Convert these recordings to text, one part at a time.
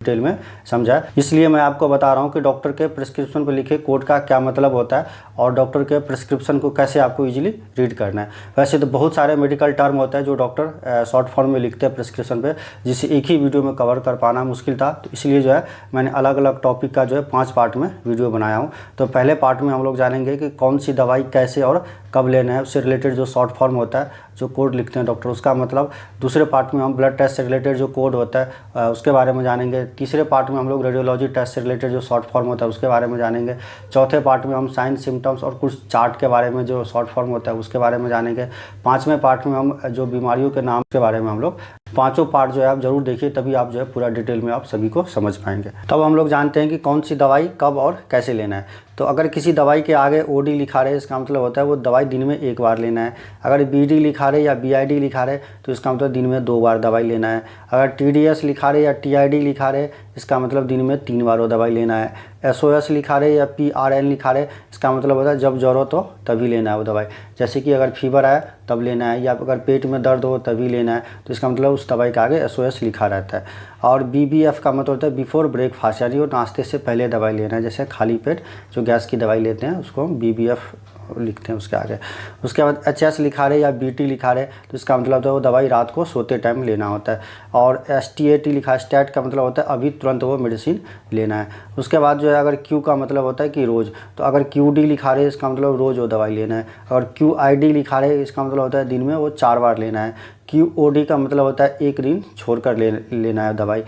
Detail में समझा है। इसलिए मैं आपको बता रहा हूँ कि डॉक्टर के प्रिस्क्रिप्शन पर लिखे कोड का क्या मतलब होता है और डॉक्टर के प्रिस्क्रिप्शन को कैसे आपको इजीली रीड करना है। वैसे तो बहुत सारे मेडिकल टर्म होते हैं जो डॉक्टर शॉर्ट फॉर्म में लिखते हैं प्रिस्क्रिप्शन पे, जिसे एक ही वीडियो में कवर कर पाना मुश्किल था। तो इसलिए जो है मैंने अलग अलग टॉपिक का जो है 5 पार्ट में वीडियो बनाया हूँ। तो पहले पार्ट में हम लोग जानेंगे कि कौन सी दवाई कैसे और कब लेना है, उससे रिलेटेड जो शॉर्ट फॉर्म होता है, जो कोड लिखते हैं डॉक्टर, उसका मतलब। दूसरे पार्ट में हम ब्लड टेस्ट से रिलेटेड जो कोड होता है उसके बारे में जानेंगे। तीसरे पार्ट में हम लोग रेडियोलॉजी टेस्ट से रिलेटेड जो शॉर्ट फॉर्म होता है उसके बारे में जानेंगे। चौथे पार्ट में हम साइन सिम्टम्स और कुछ चार्ट के बारे में जो शॉर्ट फॉर्म होता है उसके बारे में जानेंगे। 5वें पार्ट में हम जो बीमारियों के नाम के बारे में हम लोग, पांचों पार्ट जो है आप जरूर देखिए, तभी आप जो है पूरा डिटेल में आप सभी को समझ पाएंगे। तब हम लोग जानते हैं कि कौन सी दवाई कब और कैसे लेना है। तो अगर किसी दवाई के आगे ओडी लिखा रहे, इसका मतलब होता है वो दवाई दिन में 1 बार लेना है। अगर बीडी लिखा रहे या बीआईडी लिखा रहे तो इसका मतलब दिन में 2 बार दवाई लेना है। अगर टीडीएस लिखा रहे या टीआईडी लिखा रहे, इसका मतलब दिन में 3 बार वो दवाई लेना है। एसओएस लिखा रहे या पीआरएन लिखा रहे, इसका मतलब होता है जब ज्वर हो तो तभी लेना है वो दवाई। जैसे कि अगर फीवर आए तब लेना है, या अगर पेट में दर्द हो तभी लेना है, तो इसका मतलब उस दवाई के आगे एसओएस लिखा रहता है। और बीबीएफ का मतलब होता है बिफोर ब्रेकफास्ट, यानी वो नाश्ते से पहले दवाई लेना है। जैसे खाली पेट जो गैस की दवाई लेते हैं उसको हम बीबीएफ लिखते हैं उसके आगे। उसके बाद एचएस लिखा रहे या बीटी लिखा रहे तो इसका मतलब होता है वो दवाई रात को सोते टाइम लेना होता है। और एसटीएटी लिखा है, स्टैट का मतलब होता है अभी तुरंत वो मेडिसिन लेना है। उसके बाद जो है अगर क्यू का मतलब होता है कि रोज़, तो अगर क्यूडी लिखा रहे इसका मतलब रोज़ वो दवाई लेना है। अगर क्यूआईडी लिखा रहे इसका मतलब होता है दिन में वो 4 बार लेना है। क्यूओडी का मतलब होता है 1 दिन छोड़कर लेना है दवाई।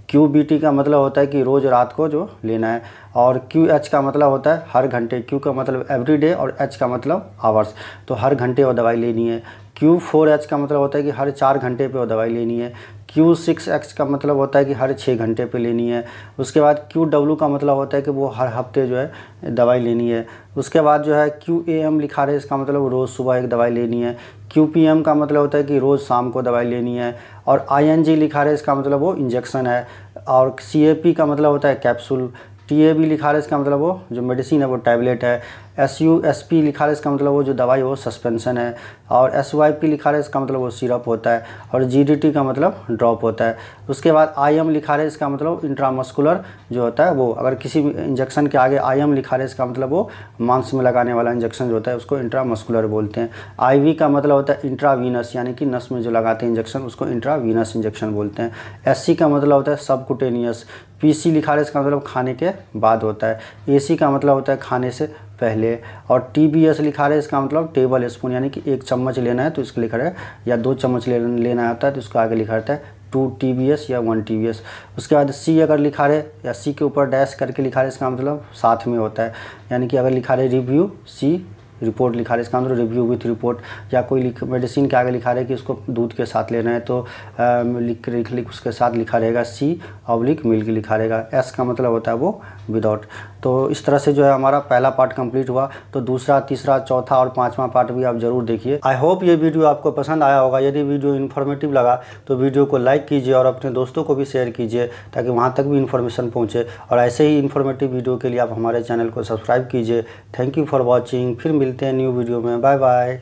क्यूबीटी का मतलब होता है कि रोज़ रात को जो लेना है। और क्यूएच का मतलब होता है हर घंटे, क्यू का मतलब एवरी डे और एच का मतलब आवर्स, तो हर घंटे वो दवाई लेनी है। Q4H का मतलब होता है कि हर 4 घंटे पे वो दवाई लेनी है। Q6X का मतलब होता है कि हर 6 घंटे पे लेनी है। उसके बाद QW का मतलब होता है कि वो हर हफ्ते जो है दवाई लेनी है। उसके बाद जो है QAM लिखा रहे, इसका मतलब रोज़ सुबह 1 दवाई लेनी है। QPM का मतलब होता है कि रोज़ शाम को दवाई लेनी है। और ING लिखा रहे, इसका मतलब वो इंजेक्शन है। और CAP का मतलब होता है कैप्सूल। TAB लिखा रहा है, इसका मतलब वो जो मेडिसिन है वो टैबलेट है। SUSP लिखा रहा है, इसका मतलब वो जो दवाई वो सस्पेंशन है। और SYP लिखा रहा है, इसका मतलब वो सिरप होता है। और GDT का मतलब ड्रॉप होता है। उसके बाद IM लिखा रहा है, इसका मतलब इंट्रामस्कुलर जो होता है वो। अगर किसी इंजेक्शन के आगे IM लिखा रहा है, इसका मतलब वो मांस में लगाने वाला इंजेक्शन जो होता है उसको इंट्रामस्कुलर बोलते हैं। IV का मतलब होता है इंट्रावीनस, यानी कि नस में जो लगाते हैं इंजेक्शन उसको इंट्रावीनस इंजेक्शन बोलते हैं। SC का मतलब होता है सबकुटेनियस। PC लिखा रहा है, इसका मतलब खाने के बाद होता है। AC का मतलब होता है खाने से पहले। और TBS लिखा रहा है, इसका मतलब टेबल स्पून, यानी कि 1 चम्मच लेना है तो इसको लिखा रहा है, या 2 चम्मच लेना होता है तो इसको आगे लिखा रहता है 2 TBS या 1 TBS। उसके बाद C अगर लिखा रहे या C के ऊपर डैश करके लिखा रहे, इसका मतलब साथ में होता है। यानी कि अगर लिखा रहे रिव्यू, C रिपोर्ट लिखा रहे, इसका मतलब रिव्यू विथ रिपोर्ट। या कोई मेडिसिन के आगे लिखा रहे कि इसको दूध के साथ लेना है तो लिख उसके साथ लिखा रहेगा C/ मिल्क लिखा रहेगा। S का मतलब होता है वो विदाउट। तो इस तरह से जो है हमारा पहला पार्ट कंप्लीट हुआ। तो दूसरा, तीसरा, चौथा और 5वां पार्ट भी आप जरूर देखिए। आई होप ये वीडियो आपको पसंद आया होगा। यदि वीडियो इन्फॉर्मेटिव लगा तो वीडियो को लाइक कीजिए और अपने दोस्तों को भी शेयर कीजिए, ताकि वहाँ तक भी इन्फॉर्मेशन पहुँचे। और ऐसे ही इन्फॉर्मेटिव वीडियो के लिए आप हमारे चैनल को सब्सक्राइब कीजिए। Thank you for watching. फिर मिलते हैं न्यू वीडियो में। Bye bye.